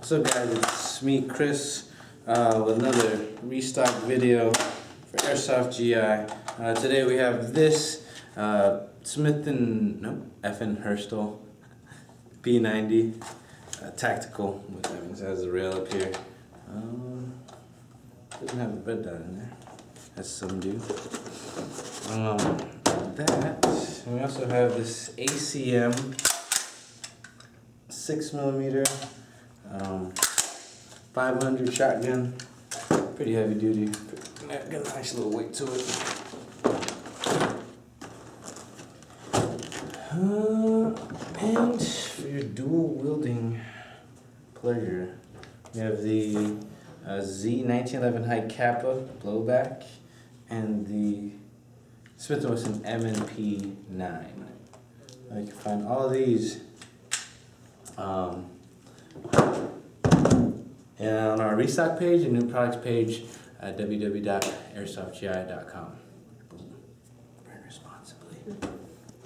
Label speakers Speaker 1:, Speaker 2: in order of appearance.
Speaker 1: What's up guys, it's me Chris with another restock video for Airsoft GI. Today we have this Smith & Herstall P90 tactical, which means it has a rail up here. Doesn't have a bed down in there, as some do. That, and we also have this ACM 6mm 500 shotgun, pretty heavy duty, got a nice little weight to it. And for your dual wielding pleasure, we have the Z1911 High Kappa blowback and the Smith & Wesson M&P9. You can find all these on our restock page and new products page at www.airsoftgi.com.